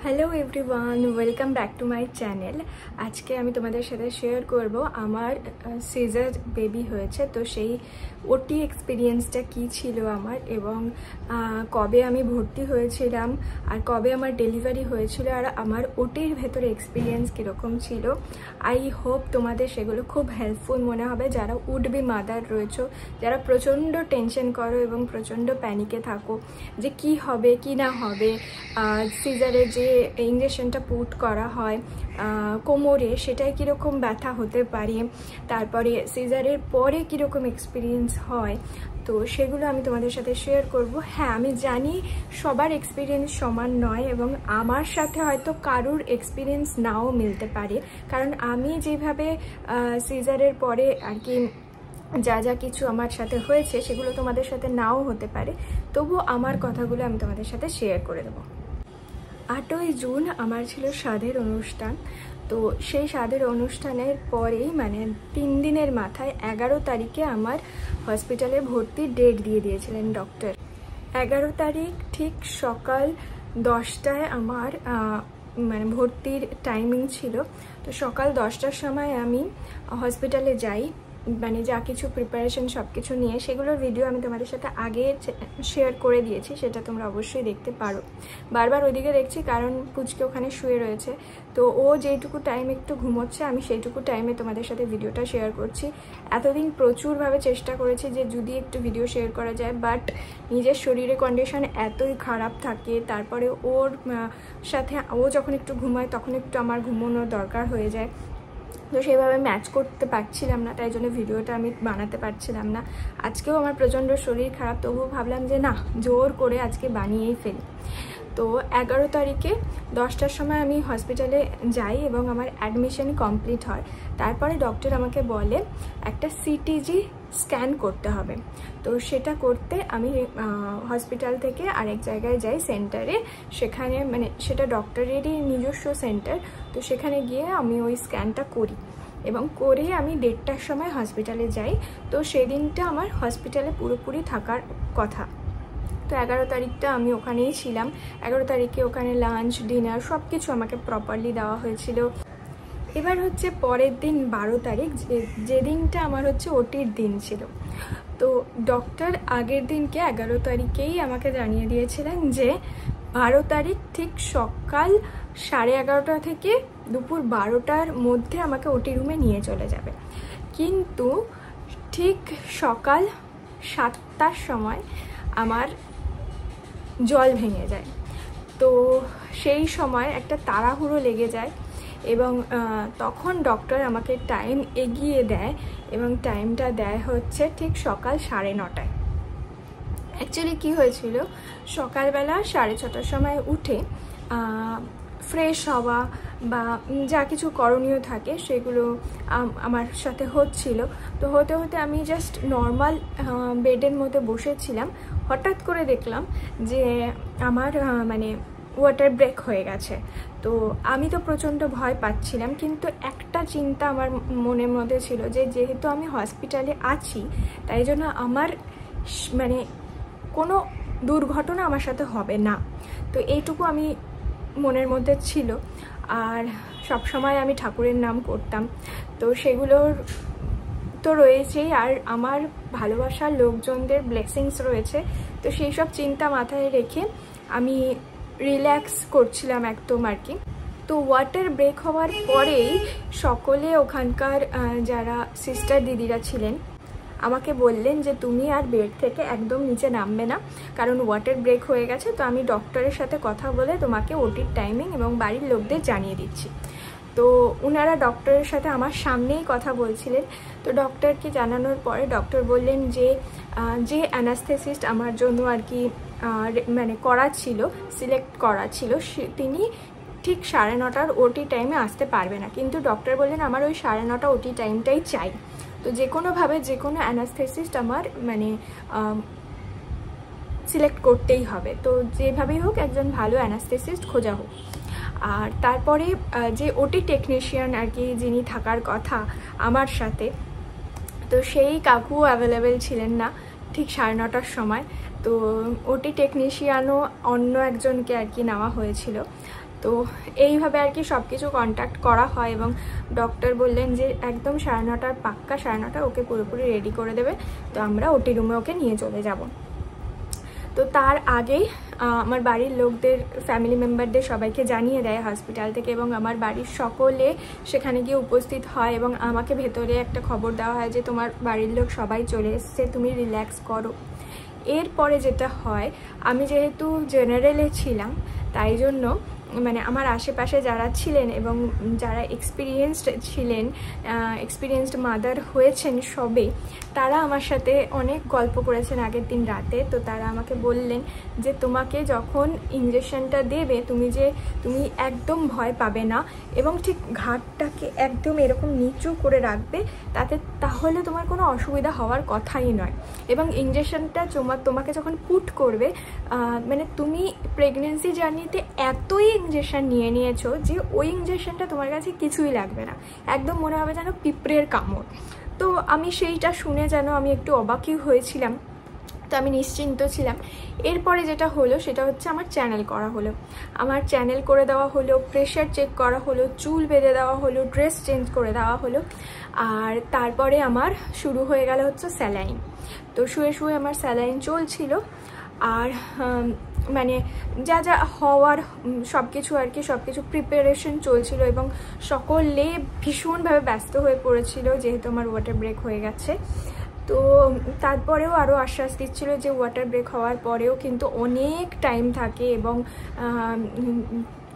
Hello everyone, welcome back to my channel. আজকে আমি তোমাদের সাথে শেয়ার করব আমার সিজার বেবি হয়েছে, তো সেই ওটি এক্সপিরিয়েন্সটা কী ছিল আমার, এবং কবে আমি ভর্তি হয়েছিলাম আর কবে আমার ডেলিভারি হয়েছিল, আর আমার ওটির ভেতরে এক্সপিরিয়েন্স কীরকম ছিল। আই হোপ তোমাদের সেগুলো খুব হেল্পফুল মনে হবে যারা উড বি মাদার রয়েছো, যারা প্রচণ্ড টেনশন করো এবং প্রচণ্ড প্যানিকে থাকো যে কি হবে কি না হবে। সিজারে যে ইঞ্জেকশনটা পুট করা হয় কোমরে, সেটাই কীরকম ব্যথা হতে পারে, তারপরে সিজারের পরে কীরকম এক্সপিরিয়েন্স হয়, তো সেগুলো আমি তোমাদের সাথে শেয়ার করব। হ্যাঁ, আমি জানি সবার এক্সপিরিয়েন্স সমান নয় এবং আমার সাথে হয়তো কারুর এক্সপিরিয়েন্স নাও মিলতে পারে, কারণ আমি যেভাবে সিজারের পরে আর কি যা যা কিছু আমার সাথে হয়েছে সেগুলো তোমাদের সাথে নাও হতে পারে, তবু আমার কথাগুলো আমি তোমাদের সাথে শেয়ার করে দেবো। 8ই জুন আমার ছিল সাধের অনুষ্ঠান। তো সেই সাধের অনুষ্ঠানের পরেই মানে 3 দিনের মাথায় 11 তারিখে আমার হসপিটালে ভর্তির ডেট দিয়ে দিয়েছিলেন ডক্টর। 11 তারিখ ঠিক সকাল 10টায় আমার মানে ভর্তির টাইমিং ছিল। তো সকাল 10টার সময় আমি হসপিটালে যাই, মানে যা কিছু প্রিপারেশন সব কিছু নিয়ে, সেগুলোর ভিডিও আমি তোমাদের সাথে আগে শেয়ার করে দিয়েছি, সেটা তোমরা অবশ্যই দেখতে পারো। বারবার ওইদিকে দেখছি কারণ পুচকে ওখানে শুয়ে রয়েছে, তো ও যেইটুকু টাইম একটু ঘুমোচ্ছে আমি সেইটুকু টাইমে তোমাদের সাথে ভিডিওটা শেয়ার করছি। এতদিন প্রচুরভাবে চেষ্টা করেছি যে যদি একটু ভিডিও শেয়ার করা যায়, বাট নিজের শরীরের কন্ডিশন এতই খারাপ থাকে, তারপরে ওর সাথে ও যখন একটু ঘুমায় তখন একটু আমার ঘুমানোর দরকার হয়ে যায়, তো সেইভাবে ম্যাচ করতে পারছিলাম না, তাই জন্য ভিডিওটা আমি বানাতে পারছিলাম না। আজকেও আমার প্রচণ্ড শরীর খারাপ, তবুও ভাবলাম যে না, জোর করে আজকে বানিয়েই ফেলি। তো 11 তারিখে 10টার সময় আমি হসপিটালে যাই এবং আমার অ্যাডমিশন কমপ্লিট হয়। তারপরে ডক্টর আমাকে বলে একটা সিটিজি স্ক্যান করতে হবে। তো সেটা করতে আমি হসপিটাল থেকে আরেক জায়গায় যাই সেন্টারে, সেখানে মানে সেটা ডক্টরেরই নিজস্ব সেন্টার, তো সেখানে গিয়ে আমি ওই স্ক্যানটা করি এবং করে আমি 1:30টার সময় হসপিটালে যাই। তো সেদিনটা আমার হসপিটালে পুরোপুরি থাকার কথা। তো 11 তারিখটা আমি ওখানেই ছিলাম। 11 তারিখে ওখানে লাঞ্চ ডিনার সব কিছু আমাকে প্রপারলি দেওয়া হয়েছিল। এবার হচ্ছে পরের দিন 12 তারিখ, যেদিনটা আমার হচ্ছে ওটির দিন ছিল। তো ডক্টর আগের দিনকে 11 তারিখেই আমাকে জানিয়ে দিয়েছিলেন যে 12 তারিখ ঠিক সকাল 11:30 থেকে দুপুর 12টার মধ্যে আমাকে ওটি রুমে নিয়ে চলে যাবে। কিন্তু ঠিক সকাল 7টার সময় আমার জল ভেঙে যায়। তো সেই সময় একটা তাড়াহুড়ো লেগে যায় এবং তখন ডক্টর আমাকে টাইম এগিয়ে দেয় এবং টাইমটা দেয় হচ্ছে ঠিক সকাল 9:30টায়। অ্যাকচুয়ালি কী হয়েছিল, সকালবেলা 6:30টার সময় উঠে ফ্রেশ হওয়া বা যা কিছু করণীয় থাকে সেগুলো আমার সাথে হচ্ছিল। তো হতে হতে আমি জাস্ট নর্মাল বেডের মধ্যে বসেছিলাম, হঠাৎ করে দেখলাম যে আমার মানে ওয়াটার ব্রেক হয়ে গেছে। তো আমি তো প্রচণ্ড ভয় পাচ্ছিলাম, কিন্তু একটা চিন্তা আমার মনের মধ্যে ছিল যে যেহেতু আমি হসপিটালে আছি, তাই জন্য আমার মানে কোনো দুর্ঘটনা আমার সাথে হবে না, তো এইটুকু আমি মনের মধ্যে ছিল। আর সব সময় আমি ঠাকুরের নাম করতাম, তো সেগুলোর তো রয়েছেই, আর আমার ভালোবাসার লোকজনদের ব্লেসিংস রয়েছে। তো সেই সব চিন্তা মাথায় রেখে আমি রিল্যাক্স করছিলাম একদম আর কি। তো ওয়াটার ব্রেক হওয়ার পরেই সকলে ওখানকার যারা সিস্টার দিদিরা ছিলেন আমাকে বললেন যে তুমি আর বেড থেকে একদম নিচে নামবে না, কারণ ওয়াটার ব্রেক হয়ে গেছে। তো আমি ডক্টরের সাথে কথা বলে তোমাকে ওটির টাইমিং এবং বাড়ির লোকদের জানিয়ে দিচ্ছি। তো ওনারা ডক্টরের সাথে আমার সামনেই কথা বলছিলেন। তো ডক্টরকে জানানোর পরে ডক্টর বললেন যে যে অ্যানাস্থেসিস্ট আমার জন্য আর কি মানে করা ছিল, সিলেক্ট করা ছিল, তিনি ঠিক 9:30টার ওটি টাইমে আসতে পারবে না, কিন্তু ডক্টর বললেন আমার ওই 9:30 ওটি টাইমটাই চাই। তো যে কোনোভাবে যে কোনো অ্যানাস্থেসিস্ট আমার মানে সিলেক্ট করতেই হবে, তো যেভাবেই হোক একজন ভালো অ্যানাস্থেসিস্ট খোঁজা হোক। আর তারপরে যে ওটি টেকনিশিয়ান আর কি যিনি থাকার কথা আমার সাথে, তো সেই কাকু অ্যাভেলেবেল ছিলেন না ঠিক 9:30টার সময়। তো ওটি টেকনিশিয়ানও অন্য একজনকে আর কি নেওয়া হয়েছিল। তো এইভাবে আর কি সব কিছু কন্ট্যাক্ট করা হয় এবং ডক্টর বললেন যে একদম 9:30 পাক্কা 9:30 ওকে পুরোপুরি রেডি করে দেবে, তো আমরা ওটি রুমে ওকে নিয়ে চলে যাব। তো তার আগেই আমার বাড়ির লোকদের, ফ্যামিলি মেম্বারদের সবাইকে জানিয়ে দেয় হসপিটাল থেকে এবং আমার বাড়ির সকলে সেখানে গিয়ে উপস্থিত হয় এবং আমাকে ভেতরে একটা খবর দেওয়া হয় যে তোমার বাড়ির লোক সবাই চলে এসছে, তুমি রিল্যাক্স করো। এরপরে যেটা হয়, আমি যেহেতু জেনারেলে ছিলাম তাই জন্য মানে আমার আশেপাশে যারা ছিলেন এবং যারা এক্সপিরিয়েন্সড মাদার হয়েছেন সবে, তারা আমার সাথে অনেক গল্প করেছেন আগের দিন রাতে। তো তারা আমাকে বললেন যে তোমাকে যখন ইঞ্জেকশনটা দেবে তুমি একদম ভয় পাবে না এবং ঠিক ঘাটটাকে একদম এরকম নিচু করে রাখবে, তাহলে তোমার কোনো অসুবিধা হওয়ার কথাই নয়। এবং ইঞ্জেকশনটা তোমাকে যখন পুট করবে, মানে তুমি প্রেগনেন্সি জার্নিতে এতই ইঞ্জেকশন নিয়েছো যে ওই ইঞ্জেকশনটা তোমার কাছে কিছুই লাগবে না, একদম মনে হবে যেন পিঁপড়ের কামড়। তো আমি সেইটা শুনে যেন আমি একটু অবাকই হয়েছিলাম, তো আমি নিশ্চিন্ত ছিলাম। এরপরে যেটা হলো সেটা হচ্ছে আমার চ্যানেল করা হলো, আমার চ্যানেল করে দেওয়া হলো, প্রেশার চেক করা হলো, চুল বেঁধে দেওয়া হলো, ড্রেস চেঞ্জ করে দেওয়া হলো। আর তারপরে আমার শুরু হয়ে গেল হচ্ছে স্যালাইন। তো শুয়ে শুয়ে আমার স্যালাইন চলছিল আর মানে যা যা হওয়ার সব কিছু আর কি, সব কিছু প্রিপারেশন চলছিল এবং সকলে ভীষণভাবে ব্যস্ত হয়ে পড়েছিল যেহেতু আমার ওয়াটার ব্রেক হয়ে গেছে। তো তারপরেও আরও আশ্বাস দিচ্ছিল যে ওয়াটার ব্রেক হওয়ার পরেও কিন্তু অনেক টাইম থাকে এবং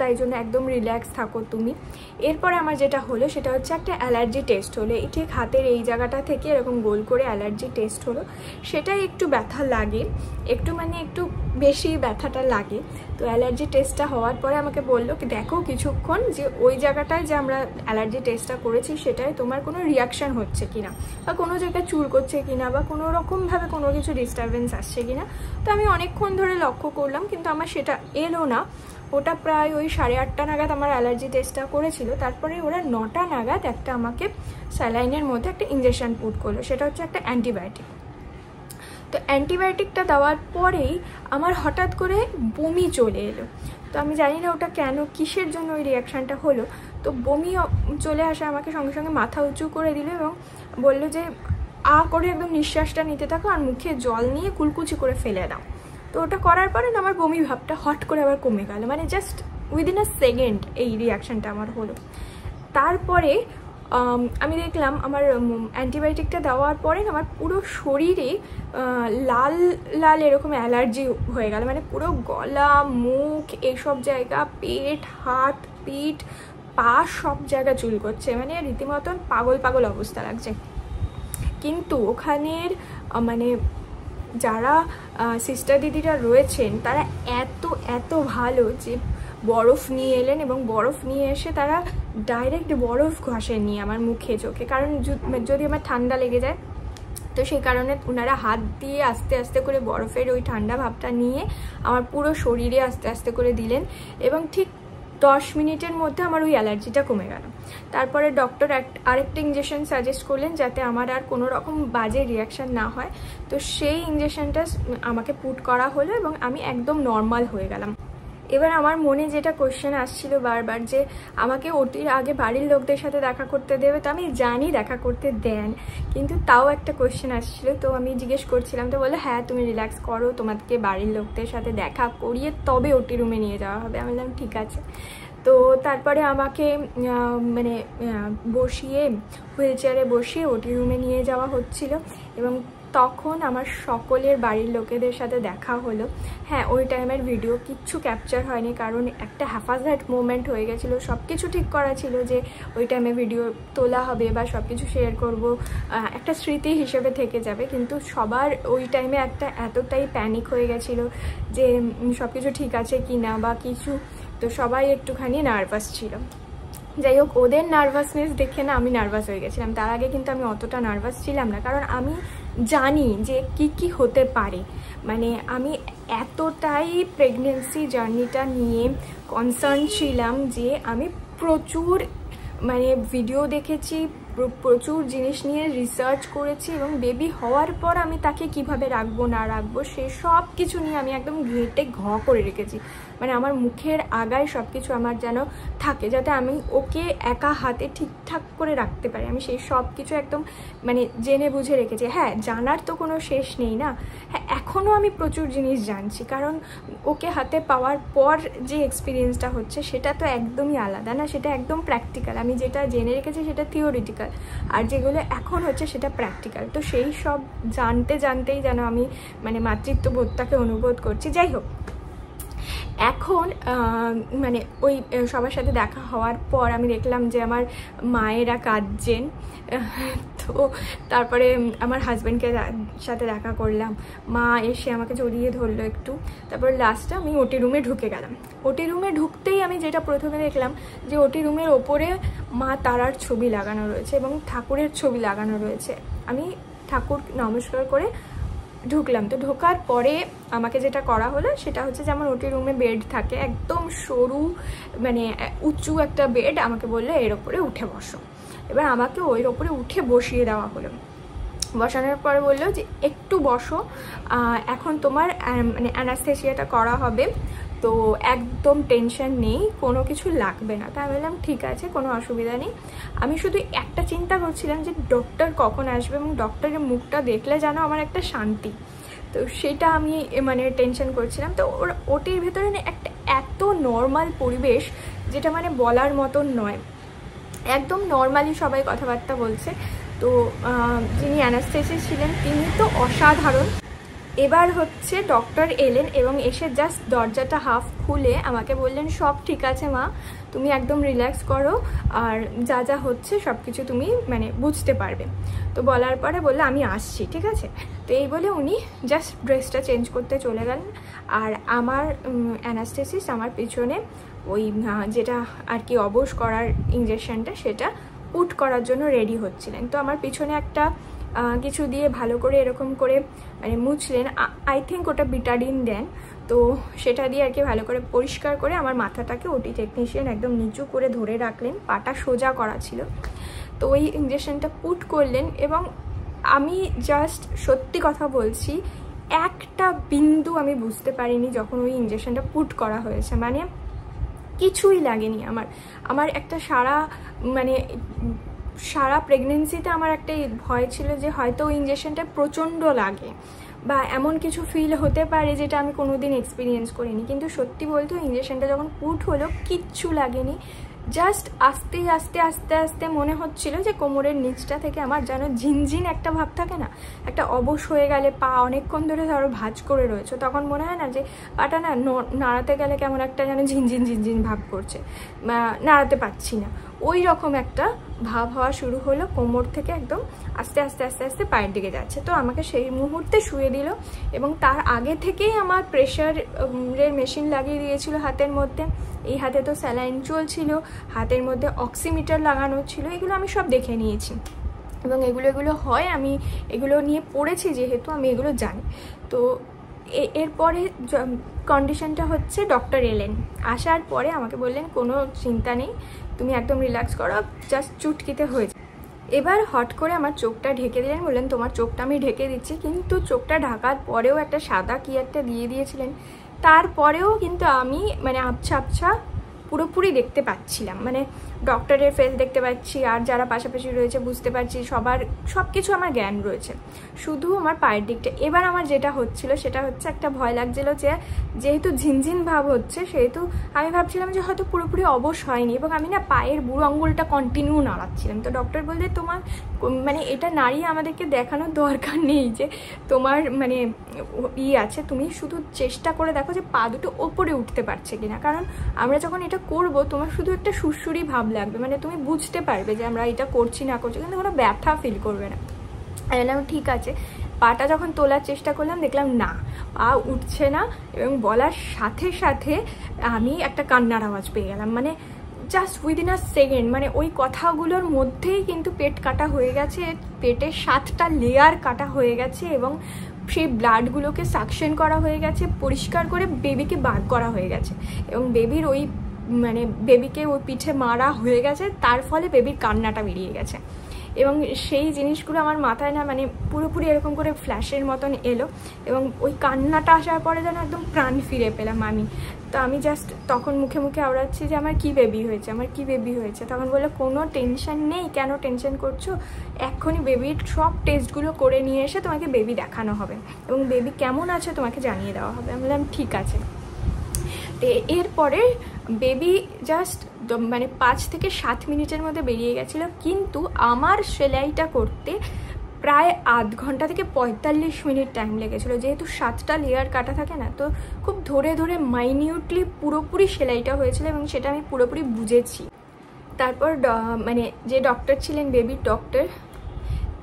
তাই জন্য একদম রিল্যাক্স থাকো তুমি। এরপরে আমার যেটা হলো সেটা হচ্ছে একটা অ্যালার্জি টেস্ট হলো, এই ঠিক হাতের এই জায়গাটা থেকে এরকম গোল করে অ্যালার্জি টেস্ট হলো। সেটাই একটু ব্যথা লাগে, একটু বেশি ব্যথাটা লাগে। তো অ্যালার্জি টেস্টটা হওয়ার পরে আমাকে বললো কি দেখো কিছুক্ষণ যে ওই জায়গাটায় যে আমরা অ্যালার্জি টেস্টটা করেছি সেটায় তোমার কোনো রিয়াকশান হচ্ছে কিনা, বা কোনো জায়গায় চুল করছে কিনা, বা কোনো রকমভাবে কোনো কিছু ডিস্টারবেন্স আসছে কিনা। তো আমি অনেকক্ষণ ধরে লক্ষ্য করলাম কিন্তু আমার সেটা এলো না। ওটা প্রায় ওই 8:30 নাগাদ আমার অ্যালার্জি টেস্টটা করেছিল। তারপরে ওরা 9টা নাগাদ একটা আমাকে স্যালাইনের মধ্যে একটা ইঞ্জেকশন পুট করলো, সেটা হচ্ছে একটা অ্যান্টিবায়োটিক। তো অ্যান্টিবায়োটিকটা দেওয়ার পরেই আমার হঠাৎ করে বমি চলে এলো। তো আমি জানি না ওটা কেন, কিসের জন্য ওই রিয়াকশানটা হলো। তো বমি চলে আসে, আমাকে সঙ্গে সঙ্গে মাথা উঁচু করে দিল এবং বললো যে করে একদম নিঃশ্বাসটা নিতে থাকো আর মুখে জল নিয়ে কুলকুচি করে ফেলে দাও। তো ওটা করার পরে না আমার বমি ভাবটা হট করে আবার কমে গেল, মানে জাস্ট উইদিন আ সেকেন্ড এই রিয়াকশানটা আমার হলো। তারপরে আমি দেখলাম আমার অ্যান্টিবায়োটিকটা দেওয়ার পরে আমার পুরো শরীরে লাল লাল এরকম অ্যালার্জি হয়ে গেল, মানে পুরো গলা, মুখ, এইসব জায়গা, পেট, হাত, পিঠ, পা সব জায়গা চুল করছে, মানে রীতিমতন পাগল পাগল অবস্থা লাগছে। কিন্তু ওখানের মানে যারা সিস্টার দিদিরা রয়েছেন তারা এত ভালো যে বরফ নিয়ে এলেন এবং বরফ নিয়ে এসে তারা ডাইরেক্ট বরফ ঘষেননি আমার মুখে চোখে, কারণ যদি আমার ঠান্ডা লেগে যায় তো সেই কারণে ওনারা হাত দিয়ে আস্তে আস্তে করে বরফের ওই ঠান্ডা ভাবটা নিয়ে আমার পুরো শরীরে আস্তে আস্তে করে দিলেন এবং ঠিক 10 মিনিটের মধ্যে আমার ওই অ্যালার্জিটা কমে গেল। তারপরে ডক্টর আরেকটা ইঞ্জেকশন সাজেস্ট করলেন যাতে আমার আর কোনো রকম বাজে রিয়াকশান না হয়। তো সেই ইঞ্জেকশনটা আমাকে পুট করা হলো এবং আমি একদম নর্মাল হয়ে গেলাম। এবার আমার মনে যেটা কোশ্চেন আসছিল বারবার যে আমাকে ওটির আগে বাড়ির লোকদের সাথে দেখা করতে দেবে, তো আমি জানি দেখা করতে দেন, কিন্তু তাও একটা কোশ্চেন আসছিল। তো আমি জিজ্ঞেস করছিলাম, তো বললো হ্যাঁ তুমি রিল্যাক্স করো, তোমাকে বাড়ির লোকদের সাথে দেখা করিয়ে তবে ওটি রুমে নিয়ে যাওয়া হবে। আমি বললাম ঠিক আছে। তো তারপরে আমাকে মানে বসিয়ে হুইল চেয়ারে বসিয়ে ওটি রুমে নিয়ে যাওয়া হচ্ছিল এবং তখন আমার সকলের বাড়ির লোকেদের সাথে দেখা হলো। হ্যাঁ, ওই টাইমের ভিডিও কিচ্ছু ক্যাপচার হয়নি কারণ একটা হ্যাফাজার্ড মোমেন্ট হয়ে গেছিলো। সব কিছু ঠিক করা ছিল যে ওই টাইমে ভিডিও তোলা হবে বা সব কিছু শেয়ার করবো, একটা স্মৃতি হিসেবে থেকে যাবে। কিন্তু সবার ওই টাইমে একটা এতটাই প্যানিক হয়ে গেছিলো যে সব কিছু ঠিক আছে কি না বা কিছু, তো সবাই একটুখানি নার্ভাস ছিল। যাই হোক, ওদের নার্ভাসনেস দেখে না আমি নার্ভাস হয়ে গেছিলাম। তার আগে কিন্তু আমি অতটা নার্ভাস ছিলাম না, কারণ আমি জানি যে কি হতে পারে। মানে আমি এতটাই প্রেগনেন্সি জার্নিটা নিয়ে কনসার্ন ছিলাম যে আমি প্রচুর মানে ভিডিও দেখেছি, প্রচুর জিনিস নিয়ে রিসার্চ করেছি এবং বেবি হওয়ার পর আমি তাকে কিভাবে রাখবো না রাখবো সে সব কিছু নিয়ে আমি একদম ঘেঁটে করে রেখেছি। মানে আমার মুখের আগায় সব কিছু আমার যেন থাকে, যাতে আমি ওকে একা হাতে ঠিকঠাক করে রাখতে পারি। আমি সেই সব কিছু একদম মানে জেনে বুঝে রেখেছি। হ্যাঁ, জানার তো কোনো শেষ নেই না। হ্যাঁ, এখনও আমি প্রচুর জিনিস জানছি, কারণ ওকে হাতে পাওয়ার পর যে এক্সপিরিয়েন্সটা হচ্ছে সেটা তো একদমই আলাদা না, সেটা একদম প্র্যাকটিক্যাল। আমি যেটা জেনে রেখেছি সেটা থিওরিটিক্যাল, আর যেগুলো এখন হচ্ছে সেটা প্র্যাকটিক্যাল। তো সেই সব জানতেই যেন আমি মানে মাতৃত্ববোধটাকে অনুভব করছি। যাই হোক, এখন মানে ওই সবার সাথে দেখা হওয়ার পর আমি দেখলাম যে আমার মায়েরা কাঁদছেন। তো তারপরে আমার হাজব্যান্ডকে সাথে দেখা করলাম, মা এসে আমাকে জড়িয়ে ধরলো একটু। তারপর লাস্টে আমি ওটি রুমে ঢুকে গেলাম। ওটি রুমে ঢুকতেই আমি যেটা প্রথমে দেখলাম যে ওটি রুমের ওপরে মা তারার ছবি লাগানো রয়েছে এবং ঠাকুরের ছবি লাগানো রয়েছে। আমি ঠাকুর নমস্কার করে ঢুকলাম। তো ঢোকার পরে আমাকে যেটা করা হলো সেটা হচ্ছে যে আমার ওটি রুমে বেড থাকে, একদম সরু মানে উঁচু একটা বেড। আমাকে বললো এর ওপরে উঠে বসো। এবার আমাকে ওর ওপরে উঠে বসিয়ে দেওয়া হলো। বসানোর পর বললো যে একটু বসো, এখন তোমার মানে অ্যানাস্থেসিয়াটা করা হবে, তো একদম টেনশন নেই, কোনো কিছু লাগবে না। তা আমি বললাম ঠিক আছে, কোনো অসুবিধা নেই। আমি শুধু একটা চিন্তা করছিলাম যে ডক্টর কখন আসবে এবং ডক্টরের মুখটা দেখলে যেন আমার একটা শান্তি, তো সেটা আমি মানে টেনশন করছিলাম। তো ওটির ভেতরে একটা এত নর্মাল পরিবেশ যেটা মানে বলার মতন নয়, একদম নর্মালি সবাই কথাবার্তা বলছে। তো যিনি অ্যানাস্থেসিস্ট ছিলেন তিনি তো অসাধারণ। এবার হচ্ছে ডক্টর এলেন এবং এসে জাস্ট দরজাটা হাফ খুলে আমাকে বললেন সব ঠিক আছে মা, তুমি একদম রিল্যাক্স করো, আর যা যা হচ্ছে সব কিছু তুমি মানে বুঝতে পারবে। তো বলার পরে বললো আমি আসছি, ঠিক আছে। তো এই বলে উনি জাস্ট ড্রেসটা চেঞ্জ করতে চলে গেলেন, আর আমার অ্যানাস্থেসিস্ট আমার পিছনে ওই যেটা আর কি অবশ করার ইঞ্জেকশনটা সেটা পুট করার জন্য রেডি হচ্ছিলেন। তো আমার পিছনে একটা কিছু দিয়ে ভালো করে এরকম করে মানে মুছলেন, আই থিঙ্ক ওটা বিটাডিন দেন। তো সেটা দিয়ে আর কি ভালো করে পরিষ্কার করে আমার মাথাটাকে ওটি টেকনিশিয়ান একদম নিচু করে ধরে রাখলেন, পাটা সোজা করা ছিল। তো ওই ইঞ্জেকশনটা পুট করলেন এবং আমি জাস্ট সত্যি কথা বলছি একটা বিন্দু আমি বুঝতে পারিনি যখন ওই ইঞ্জেকশনটা পুট করা হয়েছে। মানে কিছুই লাগেনি আমার একটা সারা প্রেগনেন্সিতে আমার একটা ভয় ছিল যে হয়তো ওই ইঞ্জেকশনটা প্রচণ্ড লাগে বা এমন কিছু ফিল হতে পারে যেটা আমি কোনোদিন এক্সপিরিয়েন্স করিনি। কিন্তু সত্যি বলতে ইঞ্জেকশনটা যখন পুট হলো কিচ্ছু লাগেনি, জাস্ট আস্তে আস্তে আস্তে আস্তে মনে হচ্ছিল যে কোমরের নিচটা থেকে আমার যেন ঝিনঝিন একটা ভাব থাকে না, একটা অবশ হয়ে গেলে পা অনেকক্ষণ ধরে ধরো ভাঁজ করে রয়েছে, তখন মনে হয় না যে পাটা না নাড়াতে গেলে কেমন একটা যেন ঝিনঝিন ঝিনঝিন ভাব করছে, নাড়াতে পারছি না, ওই রকম একটা ভাব হওয়া শুরু হলো কোমর থেকে, একদম আস্তে আস্তে আস্তে আস্তে পায়ের দিকে যাচ্ছে। তো আমাকে সেই মুহূর্তে শুয়ে দিল এবং তার আগে থেকেই আমার প্রেশারের মেশিন লাগিয়ে দিয়েছিল হাতের মধ্যে। এই হাতে তো স্যালাইন চলছিল, হাতের মধ্যে অক্সিমিটার লাগানো ছিল, এগুলো আমি সব দেখে নিয়েছি এবং এগুলো হয়, আমি এগুলো নিয়ে পড়েছি যেহেতু আমি এগুলো জানি। তো এরপরে কন্ডিশনটা হচ্ছে ডক্টর এলেন, আসার পরে আমাকে বললেন কোনো চিন্তা নেই, তুমি একদম রিল্যাক্স করো, জাস্ট চুটকিতে হয়েছে। এবার হট করে আমার চোখটা ঢেকে দিলেন, বললেন তোমার চোখটা আমি ঢেকে দিচ্ছি। কিন্তু চোখটা ঢাকার পরেও একটা সাদা কি একটা দিয়ে দিয়েছিলেন, তারপরেও কিন্তু আমি মানে আবছা আবছা পুরোপুরি দেখতে পাচ্ছিলাম, মানে ডক্টরের ফেস দেখতে পাচ্ছি, আর যারা পাশাপাশি রয়েছে বুঝতে পারছি, সব কিছু আমার জ্ঞান রয়েছে, শুধু আমার পায়ের দিকটা। এবার আমার যেটা হচ্ছিল সেটা হচ্ছে একটা ভয় লাগছিল যে যেহেতু ঝিনঝিন ভাব হচ্ছে সেহেতু আমি ভাবছিলাম যে হয়তো পুরোপুরি অবশ হয়নি, এবং আমি না পায়ের বুড়ো আঙুলটা কন্টিনিউ নাড়াচ্ছিলাম। তো ডক্টর বললে তোমার মানে এটা নাড়িয়ে আমাদেরকে দেখানোর দরকার নেই যে তোমার মানে আছে, তুমি শুধু চেষ্টা করে দেখো যে পা দুটো ওপরে উঠতে পারছে কিনা, কারণ আমরা যখন এটা করব তোমার শুধু একটা সুরসুরি ভাব লাগবে, মানে তুমি বুঝতে পারবে যে আমরা এটা করছি না করছি, কিন্তু কোনো ব্যথা ফিল করবে না। বললাম ঠিক আছে। পাটা যখন তোলার চেষ্টা করলাম দেখলাম না, পা উঠছে না, এবং বলার সাথে সাথে আমি একটা কান্নার আওয়াজ পেয়ে গেলাম, মানে জাস্ট উইদিন আ সেকেন্ড, মানে ওই কথাগুলোর মধ্যেই কিন্তু পেট কাটা হয়ে গেছে, পেটের 7টা লেয়ার কাটা হয়ে গেছে এবং সেই ব্লাডগুলোকে সাকশন করা হয়ে গেছে, পরিষ্কার করে বেবিকে বার করা হয়ে গেছে, এবং বেবির ওই মানে বেবিকে ওই পিঠে মারা হয়ে গেছে, তার ফলে বেবির কান্নাটা বেরিয়ে গেছে। এবং সেই জিনিসগুলো আমার মাথায় না মানে পুরোপুরি এরকম করে ফ্ল্যাশের মতন এলো, এবং ওই কান্নাটা আসার পরে যেন একদম প্রাণ ফিরে পেলাম আমি। তো আমি জাস্ট তখন মুখে মুখে আওড়াচ্ছি যে আমার কি বেবি হয়েছে, আমার কি বেবি হয়েছে। তখন বললো কোনো টেনশন নেই, কেন টেনশন করছো, এক্ষুনি বেবির সব টেস্টগুলো করে নিয়ে এসে তোমাকে বেবি দেখানো হবে এবং বেবি কেমন আছে তোমাকে জানিয়ে দেওয়া হবে। আমি বললাম ঠিক আছে। তো এরপরে বেবি জাস্ট মানে 5 থেকে 7 মিনিটের মধ্যে বেরিয়ে গেছিলো, কিন্তু আমার সেলাইটা করতে প্রায় আধ ঘন্টা থেকে 45 মিনিট টাইম লেগেছিলো, যেহেতু 7টা লেয়ার কাটা থাকে না, তো খুব ধরে ধরে মাইনিউটলি পুরোপুরি সেলাইটা হয়েছিল এবং সেটা আমি পুরোপুরি বুঝেছি। তারপর মানে যে ডক্টর ছিলেন, বেবির ডক্টর,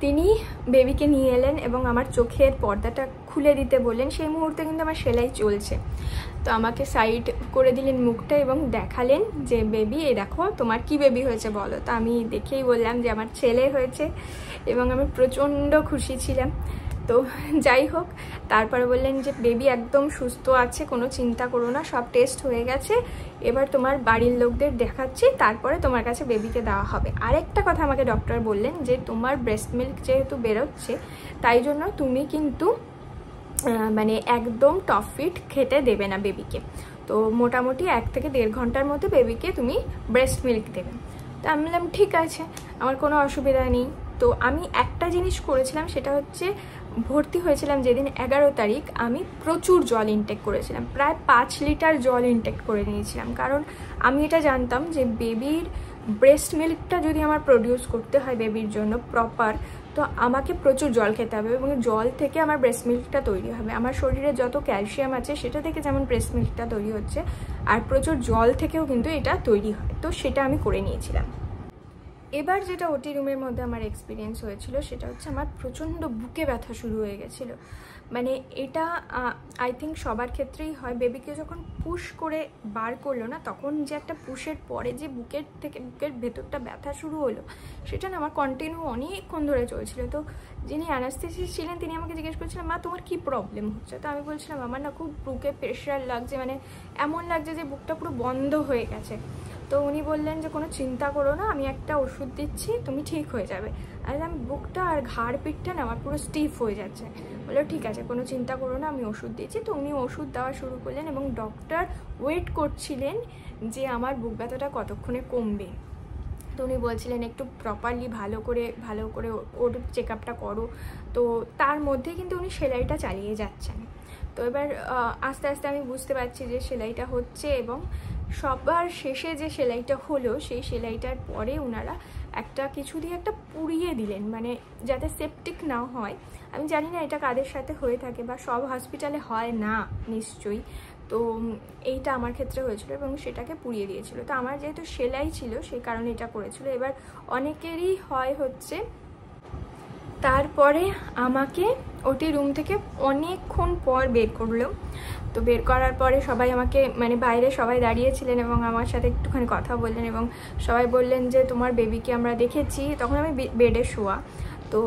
তিনি বেবিকে নিয়ে এলেন এবং আমার চোখের পর্দাটা খুলে দিতে বললেন। সেই মুহূর্তে কিন্তু আমার সেলাই চলছে, তো আমাকে সাইড করে দিলেন মুখটা এবং দেখালেন যে বেবি, এই দেখো তোমার কি বেবি হয়েছে বলো। তো আমি দেখেই বললাম যে আমার ছেলে হয়েছে এবং আমি প্রচণ্ড খুশি ছিলাম। তো যাই হোক, তারপরে বললেন যে বেবি একদম সুস্থ আছে, কোনো চিন্তা করো না, সব টেস্ট হয়ে গেছে, এবার তোমার বাড়ির লোকদের দেখাচ্ছি, তারপরে তোমার কাছে বেবিকে দেওয়া হবে। আরেকটা কথা আমাকে ডক্টর বললেন যে তোমার ব্রেস্ট মিল্ক যেহেতু বেরোচ্ছে, তাই জন্য তুমি কিন্তু মানে একদম টপ ফিড খেতে দেবে না বেবিকে। তো মোটামুটি 1 থেকে 1.5 ঘন্টার মধ্যে বেবিকে তুমি ব্রেস্ট মিল্ক দেবে। তো আমি বললাম ঠিক আছে, আমার কোনো অসুবিধা নেই। তো আমি একটা জিনিস করেছিলাম, সেটা হচ্ছে ভর্তি হয়েছিলাম যেদিন 11 তারিখ, আমি প্রচুর জল ইনটেক করেছিলাম, প্রায় 5 লিটার জল ইনটেক করে নিয়েছিলাম। কারণ আমি এটা জানতাম যে বেবির ব্রেস্ট মিল্কটা যদি আমার প্রডিউস করতে হয় বেবির জন্য প্রপার, তো আমাকে প্রচুর জল খেতে হবে এবং জল থেকে আমার ব্রেস্ট মিল্কটা তৈরি হবে। আমার শরীরে যত ক্যালসিয়াম আছে সেটা থেকে যেমন ব্রেস্ট মিল্কটা তৈরি হচ্ছে, আর প্রচুর জল থেকেও কিন্তু এটা তৈরি হয়। তো সেটা আমি করে নিয়েছিলাম। এবার যেটা ওটি রুমের মধ্যে আমার এক্সপিরিয়েন্স হয়েছিল, সেটা হচ্ছে আমার প্রচণ্ড বুকে ব্যথা শুরু হয়ে গেছিলো। মানে এটা আই থিঙ্ক সবার ক্ষেত্রেই হয়, বেবিকে যখন পুশ করে বার করলো না, তখন যে একটা পুশের পরে যে বুকের ভেতরটা ব্যথা শুরু হলো, সেটা না আমার কন্টিনিউ অনেকক্ষণ ধরে চলছিল। তো যিনি অ্যানাস্থেসিস্ট ছিলেন তিনি আমাকে জিজ্ঞেস করছিলেন, মা তোমার কি প্রবলেম হচ্ছে? তো আমি বলছিলাম আমার না খুব বুকে প্রেশার লাগছে, মানে এমন লাগছে যে বুকটা পুরো বন্ধ হয়ে গেছে। তো উনি বললেন যে কোনো চিন্তা করো না, আমি একটা ওষুধ দিচ্ছি, তুমি ঠিক হয়ে যাবে। আর আমি বুকটা আর ঘাড় পিঠটা না আমার পুরো স্টিফ হয়ে যাচ্ছে। বললো ঠিক আছে, কোনো চিন্তা করো না, আমি ওষুধ দিচ্ছি। তো উনি ওষুধ দেওয়া শুরু করলেন এবং ডক্টর ওয়েট করছিলেন যে আমার বুক ব্যথাটা কতক্ষণে কমবে। তো উনি বলছিলেন একটু প্রপারলি ভালো করে ওর চেক আপটা করো। তো তার মধ্যে কিন্তু উনি সেলাইটা চালিয়ে যাচ্ছেন। তো এবার আস্তে আস্তে আমি বুঝতে পারছি যে সেলাইটা হচ্ছে, এবং সবার শেষে যে সেলাইটা হলো, সেই সেলাইটার পরে ওনারা একটা কিছু দিয়ে একটা পুড়িয়ে দিলেন, মানে যাতে সেপটিক না হয়। আমি জানি না এটা কাদের সাথে হয়ে থাকে, বা সব হসপিটালে হয় না নিশ্চয়ই। তো এইটা আমার ক্ষেত্রে হয়েছিল এবং সেটাকে পুড়িয়ে দিয়েছিল। তো আমার যেহেতু সেলাই ছিল সেই কারণে এটা করেছিল। এবার অনেকেরই হয় হচ্ছে। তারপরে আমাকে ওটি রুম থেকে অনেকক্ষণ পর বের করলো। তো বের করার পরে সবাই আমাকে মানে বাইরে সবাই দাঁড়িয়েছিলেন এবং আমার সাথে একটুখানি কথা বললেন এবং সবাই বললেন যে তোমার বেবিকে আমরা দেখেছি। তখন আমি বেডে শোয়া, তো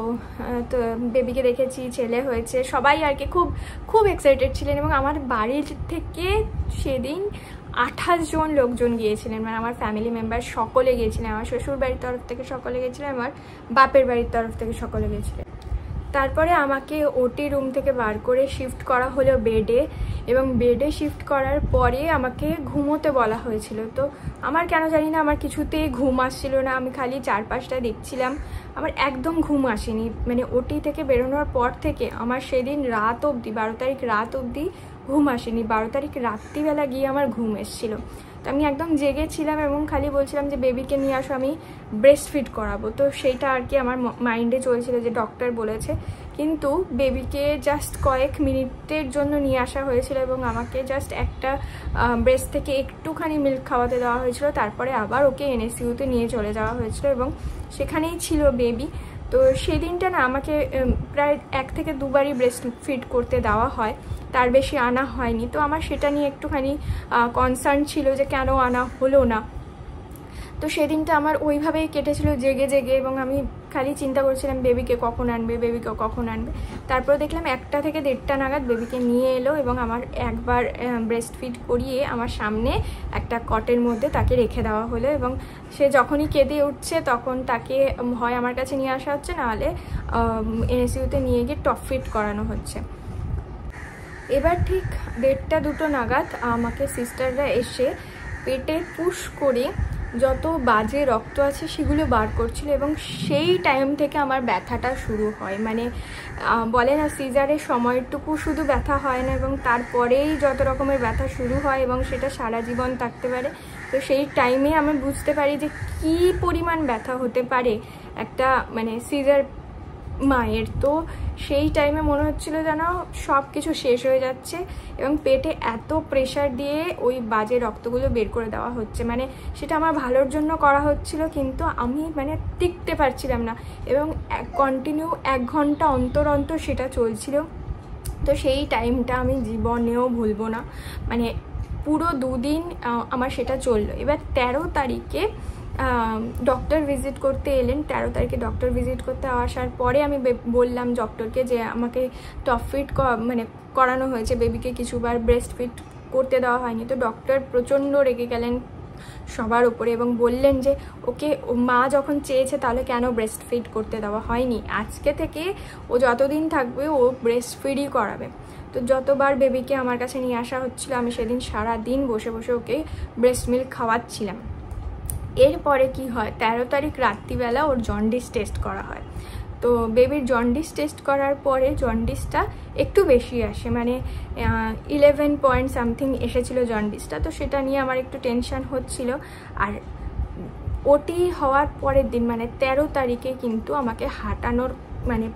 বেবিকে দেখেছি, ছেলে হয়েছে, সবাই আর কি খুব এক্সাইটেড ছিলেন। এবং আমার বাড়ির থেকে সেদিন 28 জন লোকজন গিয়েছিলেন, মানে আমার ফ্যামিলি মেম্বার সকলে গিয়েছিলেন। আমার শ্বশুর বাড়ির তরফ থেকে সকলে গিয়েছিলেন, আমার বাপের বাড়ির তরফ থেকে সকলে গিয়েছিলেন। তারপরে আমাকে ওটি রুম থেকে বার করে শিফট করা হলো বেডে, এবং বেডে শিফট করার পরে আমাকে ঘুমোতে বলা হয়েছিল। তো আমার কেন জানি না আমার কিছুতেই ঘুম আসছিল না, আমি খালি চারপাশটা দেখছিলাম, আমার একদম ঘুম আসেনি। মানে ওটি থেকে বেরোনোর পর থেকে আমার সেদিন রাত অবধি, 12 তারিখ রাত অবধি ঘুম আসেনি। 12 তারিখ রাত্রিবেলা গিয়ে আমার ঘুম এসেছিলো। তো আমি একদম জেগেছিলাম এবং খালি বলছিলাম যে বেবিকে নিয়ে আসো, আমি ব্রেস্ট ফিড করাবো। তো সেইটা আর কি আমার মাইন্ডে চলছিল যে ডক্টর বলেছে। কিন্তু বেবিকে জাস্ট কয়েক মিনিটের জন্য নিয়ে আসা হয়েছিল এবং আমাকে জাস্ট একটা ব্রেস্ট থেকে একটুখানি মিল্ক খাওয়াতে দেওয়া হয়েছিল। তারপরে আবার ওকে NSCU-তে নিয়ে চলে যাওয়া হয়েছিল এবং সেখানেই ছিল বেবি। তো সেদিনটা না আমাকে প্রায় 1 থেকে 2 বারই ব্রেস্ট ফিড করতে দেওয়া হয়, তার বেশি আনা হয়নি। তো আমার সেটা নিয়ে একটুখানি কনসার্ন ছিল যে কেন আনা হলো না। তো সেদিনটা আমার ওইভাবেই কেটেছিল জেগে জেগে, এবং আমি খালি চিন্তা করছিলাম বেবিকে কখন আনবে, বেবিকে কখন আনবে। তারপর দেখলাম 1টা থেকে 1:30 নাগাদ বেবিকে নিয়ে এলো এবং আমার একবার ব্রেস্ট ফিড করিয়ে আমার সামনে একটা কটের মধ্যে তাকে রেখে দেওয়া হলো এবং সে যখনই কেঁদে উঠছে তখন তাকে হয় আমার কাছে নিয়ে আসা হচ্ছে, নাহলে NSU-তে নিয়ে গিয়ে টপ ফিট করানো হচ্ছে। এবার ঠিক 1:30-2 নাগাদ আমাকে সিস্টাররা এসে পেটে পুশ করে যত বাজে রক্ত আছে সেগুলো বার করছিল এবং সেই টাইম থেকে আমার ব্যথাটা শুরু হয়। মানে বলে না সিজারের সময়টুকু শুধু ব্যথা হয় না এবং তারপরেই যত রকমের ব্যথা শুরু হয় এবং সেটা সারা জীবন থাকতে পারে। তো সেই টাইমে আমি বুঝতে পারি যে কী পরিমাণ ব্যথা হতে পারে একটা মানে সিজার মায়ের। তো সেই টাইমে মনে হচ্ছিল যেন সব কিছু শেষ হয়ে যাচ্ছে এবং পেটে এত প্রেশার দিয়ে ওই বাজে রক্তগুলো বের করে দেওয়া হচ্ছে। মানে সেটা আমার ভালোর জন্য করা হচ্ছিল, কিন্তু আমি মানে টিকতে পারছিলাম না এবং কন্টিনিউ 1 ঘন্টা অন্তর অন্তর সেটা চলছিল। তো সেই টাইমটা আমি জীবনেও ভুলবো না, মানে পুরো 2 দিন আমার সেটা চললো। এবার 13 তারিখে ডক্টর ভিজিট করতে এলেন। 13 তারিখে ডক্টর ভিজিট করতে আসার পরে আমি বললাম ডক্টরকে যে আমাকে টপ ফিট মানে করানো হয়েছে, বেবিকে কিছুবার ব্রেস্ট ফিট করতে দেওয়া হয়নি। তো ডক্টর প্রচণ্ড রেগে গেলেন সবার উপরে এবং বললেন যে ওকে মা যখন চেয়েছে তাহলে কেন ব্রেস্ট ফিড করতে দেওয়া হয়নি, আজকে থেকে ও যতদিন থাকবে ও ব্রেস্ট ফিডই করাবে। তো যতবার বেবিকে আমার কাছে নিয়ে আসা হচ্ছিল আমি সেদিন সারা দিন বসে বসে ওকে ব্রেস্ট মিল্ক খাওয়াচ্ছিলাম। এরপরে কি হয়, 13 তারিখ রাত্রিবেলা ওর জন্ডিস টেস্ট করা হয়। তো বেবির জন্ডিস টেস্ট করার পরে জন্ডিসটা একটু বেশি আসে, মানে 11 পয়েন্ট সামথিং এসেছিলো জন্ডিসটা। তো সেটা নিয়ে আমার একটু টেনশন হচ্ছিল। আর ওটি হওয়ার পরের দিন মানে 13 তারিখে কিন্তু আমাকে হাঁটানোর মানে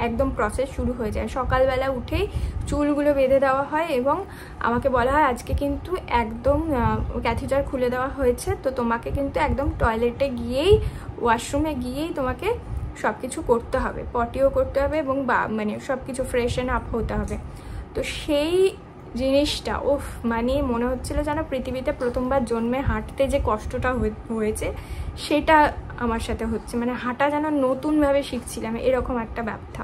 একদম প্রসেস শুরু হয়ে যায়। সকালবেলা উঠেই চুলগুলো বেঁধে দেওয়া হয় এবং আমাকে বলা হয় আজকে কিন্তু একদম ক্যাথিটার খুলে দেওয়া হয়েছে, তো তোমাকে কিন্তু একদম টয়লেটে গিয়েই ওয়াশরুমে গিয়েই তোমাকে সব কিছু করতে হবে, পটিও করতে হবে এবং মানে সব কিছু ফ্রেশন আপ হতে হবে। তো সেই জিনিসটা মানে মনে হচ্ছিল যেন পৃথিবীতে প্রথমবার জন্মে হাঁটতে যে কষ্টটা হয়েছে সেটা আমার সাথে হচ্ছে, মানে হাঁটা যেন নতুনভাবে শিখছিলাম, এরকম একটা ব্যথা।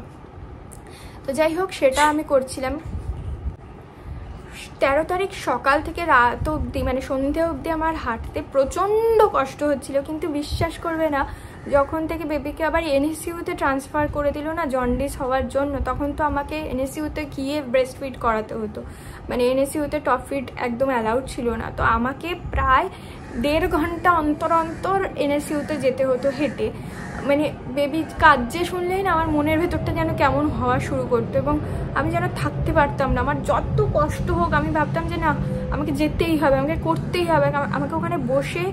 তো যাই হোক সেটা আমি করছিলাম। 13 তারিখ সকাল থেকে রাত অবধি মানে সন্ধ্যে অবধি আমার হাঁটতে প্রচণ্ড কষ্ট হচ্ছিল, কিন্তু বিশ্বাস করবে না যখন থেকে বেবিকে আবার NSU-তে ট্রান্সফার করে দিল না জন্ডিস হওয়ার জন্য, তখন তো আমাকে NSU-তে গিয়ে ব্রেস্ট ফিড করাতে হতো। মানে NSU-তে টপ ফিড একদম অ্যালাউড ছিল না। তো আমাকে প্রায় 1.5 ঘন্টা অন্তর অন্তর NSU-তে যেতে হতো হেঁটে। মানে বেবি কাঁদছে শুনলেই না আমার মনের ভেতরটা যেন কেমন হওয়া শুরু করতো এবং আমি যেন থাকতে পারতাম না। আমার যত কষ্ট হোক আমি ভাবতাম যে না আমাকে যেতেই হবে, আমাকে করতেই হবে। আমাকে ওখানে বসে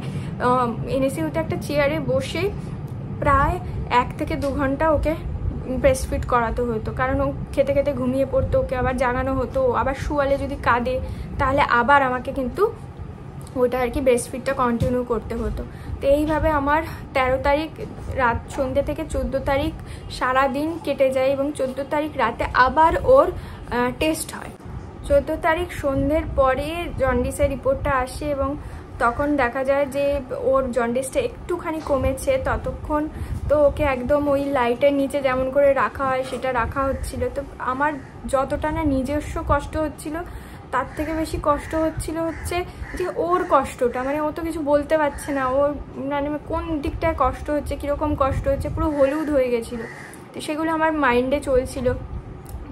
NSU-তে একটা চেয়ারে বসে প্রায় 1 থেকে 2 ঘন্টা ওকে ব্রেস্ট ফিড করাতে হতো, কারণ ও খেতে খেতে ঘুমিয়ে পড়তো, ওকে আবার জাগানো হতো, আবার শুয়ালে যদি কাঁদে তাহলে আবার আমাকে কিন্তু ওটা আর কি ব্রেস্ট ফিডটা কন্টিনিউ করতে হতো। তো এইভাবে আমার 13 তারিখ রাত সন্ধ্যে থেকে 14 তারিখ সারা দিন কেটে যায় এবং 14 তারিখ রাতে আবার ওর টেস্ট হয়। 14 তারিখ সন্ধ্যের পরে জন্ডিসের রিপোর্টটা আসে এবং তখন দেখা যায় যে ওর জন্ডিসটা একটুখানি কমেছে। ততক্ষণ তো ওকে একদম ওই লাইটের নিচে যেমন করে রাখা হয় সেটা রাখা হচ্ছিল। তো আমার যতটা না নিজস্ব কষ্ট হচ্ছিল তার থেকে বেশি কষ্ট হচ্ছে যে ওর কষ্টটা, মানে ও তো কিছু বলতে পারছে না, ওর মানে কোন দিকটায় কষ্ট হচ্ছে, কীরকম কষ্ট হচ্ছে, পুরো হলুদ হয়ে গেছিলো। তো সেগুলো আমার মাইন্ডে চলছিল।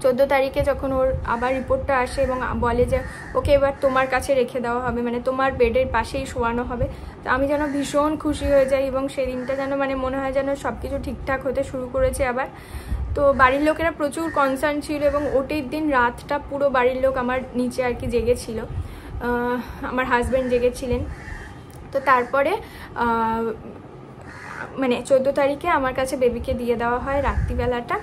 14 তারিখে যখন ওর আবার রিপোর্টটা আসে এবং বলে যে ওকে এবার তোমার কাছে রেখে দেওয়া হবে, মানে তোমার বেডের পাশেই শোয়ানো হবে, তো আমি যেন ভীষণ খুশি হয়ে যাই এবং সেদিনটা যেন মানে মনে হয় যেন সব কিছু ঠিকঠাক হতে শুরু করেছে আবার। তো বাড়ির লোকেরা প্রচুর কনসার্ন ছিল এবং ওটির দিন রাতটা পুরো বাড়ির লোক আমার নিচে আর কি জেগেছিল, আমার হাজব্যান্ড জেগেছিলেন। তো তারপরে মানে 14 তারিখে আমার কাছে বেবিকে দিয়ে দেওয়া হয় রাত্রিবেলাটা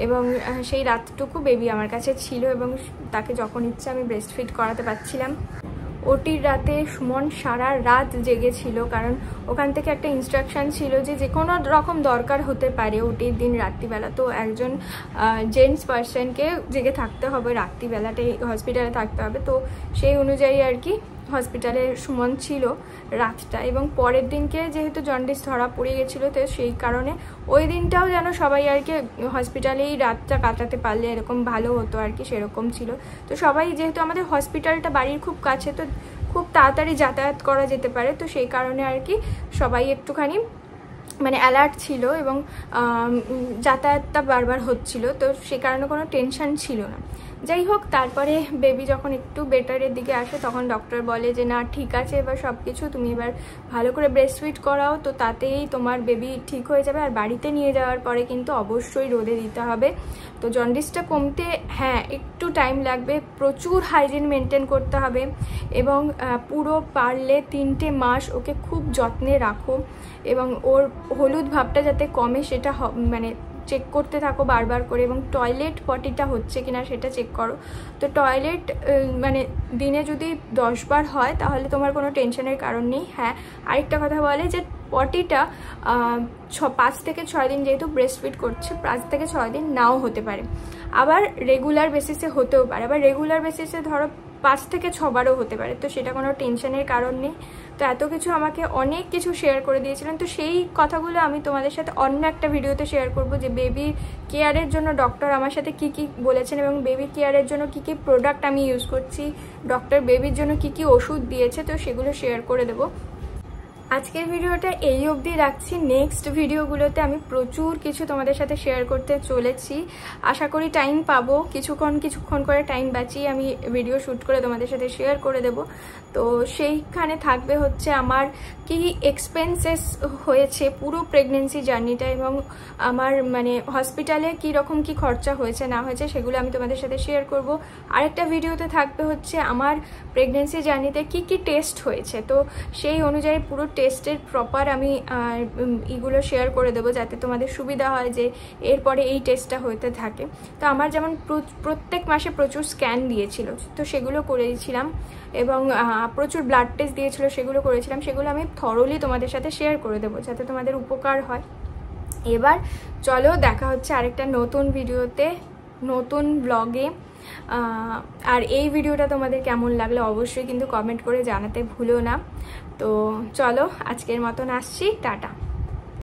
এবং সেই রাতটুকু বেবি আমার কাছে ছিল এবং তাকে যখন ইচ্ছে আমি ব্রেস্ট ফিড করাতে পারছিলাম। ওটির রাতে সুমন সারা রাত জেগেছিল, কারণ ওখান থেকে একটা ইনস্ট্রাকশান ছিল যে কোনো রকম দরকার হতে পারে ওটির দিন রাত্রিবেলা, তো একজন জেন্টস পার্সনকে জেগে থাকতে হবে রাত্রিবেলাটাই হসপিটালে থাকতে হবে। তো সেই অনুযায়ী আর কি হসপিটালে সুমন ছিল রাতটা, এবং পরের দিনকে যেহেতু জন্ডিস ধরা পড়ে গেছিলো, তো সেই কারণে ওই দিনটাও যেন সবাই আর কি হসপিটালেই রাতটা কাটাতে পারলে এরকম ভালো হতো আর কি, সেরকম ছিল। তো সবাই যেহেতু আমাদের হসপিটালটা বাড়ির খুব কাছে, তো খুব তাড়াতাড়ি যাতায়াত করা যেতে পারে, তো সেই কারণে আর কি সবাই একটুখানি মানে অ্যালার্ট ছিল এবং যাতায়াতটা বারবার হচ্ছিল, তো সে কারণে কোনো টেনশন ছিল না। যাই হোক, তারপরে বেবি যখন একটু বেটারের দিকে আসে তখন ডক্টর বলে যে না ঠিক আছে, এবার সব কিছু তুমি এবার ভালো করে ব্রেস্টফিড করাও, তো তাতেই তোমার বেবি ঠিক হয়ে যাবে। আর বাড়িতে নিয়ে যাওয়ার পরে কিন্তু অবশ্যই রোদে দিতে হবে। তো জন্ডিসটা কমতে হ্যাঁ একটু টাইম লাগবে, প্রচুর হাইজিন মেনটেন করতে হবে, এবং পুরো পারলে 3টে মাস ওকে খুব যত্নে রাখো, এবং ওর হলুদ ভাবটা যাতে কমে সেটা মানে চেক করতে থাকো বারবার করে, এবং টয়লেট পটিটা হচ্ছে কিনা সেটা চেক করো। তো টয়লেট মানে দিনে যদি 10 বার হয় তাহলে তোমার কোনো টেনশনের কারণ নেই। হ্যাঁ, আরেকটা কথা বলে যে পটিটা 5 থেকে 6 দিন যেহেতু ব্রেস্টফিড করছে, 5 থেকে 6 দিন নাও হতে পারে, আবার রেগুলার বেসিসে হতেও পারে, আবার রেগুলার বেসিসে ধরো 5 থেকে 6 বারও হতে পারে, তো সেটা কোনো টেনশনের কারণ নেই। তো এত কিছু আমাকে অনেক কিছু শেয়ার করে দিয়েছিলেন, তো সেই কথাগুলো আমি তোমাদের সাথে অন্য একটা ভিডিওতে শেয়ার করব, যে বেবি কেয়ারের জন্য ডক্টর আমার সাথে কি কি বলেছেন, এবং বেবি কেয়ারের জন্য কি কি প্রোডাক্ট আমি ইউজ করছি, ডক্টর বেবির জন্য কি কি ওষুধ দিয়েছে, তো সেগুলো শেয়ার করে দেবো। আজকের ভিডিওটা এই অবধি রাখছি। নেক্সট ভিডিওগুলোতে আমি প্রচুর কিছু তোমাদের সাথে শেয়ার করতে চলেছি, আশা করি টাইম পাবো, কিছুক্ষণ করে টাইম বাঁচিয়ে আমি ভিডিও শ্যুট করে তোমাদের সাথে শেয়ার করে দেব। তো সেইখানে থাকবে হচ্ছে আমার কি এক্সপেন্সেস হয়েছে পুরো প্রেগনেন্সি জার্নিটা, এবং আমার মানে হসপিটালে কী রকম কি খরচা হয়েছে না হয়েছে সেগুলো আমি তোমাদের সাথে শেয়ার করব। আরেকটা ভিডিওতে থাকবে হচ্ছে আমার প্রেগনেন্সি জার্নিতে কি কি টেস্ট হয়েছে, তো সেই অনুযায়ী পুরো টেস্টের প্রপার আমি এগুলো শেয়ার করে দেবো, যাতে তোমাদের সুবিধা হয় যে এরপরে এই টেস্টটা হতে থাকে। তো আমার যেমন প্রত্যেক মাসে প্রচুর স্ক্যান দিয়েছিল, তো সেগুলো করেছিলাম, এবং প্রচুর ব্লাড টেস্ট দিয়েছিল, সেগুলো করেছিলাম, সেগুলো আমি থরলি তোমাদের সাথে শেয়ার করে দেবো যাতে তোমাদের উপকার হয়। এবার চলো দেখা হচ্ছে আরেকটা নতুন ভিডিওতে, নতুন ব্লগে। আর এই ভিডিওটা তোমাদের কেমন লাগলো অবশ্যই কিন্তু কমেন্ট করে জানাতে ভুলো না। তো চলো আজকের মতন আসছি, টাটা।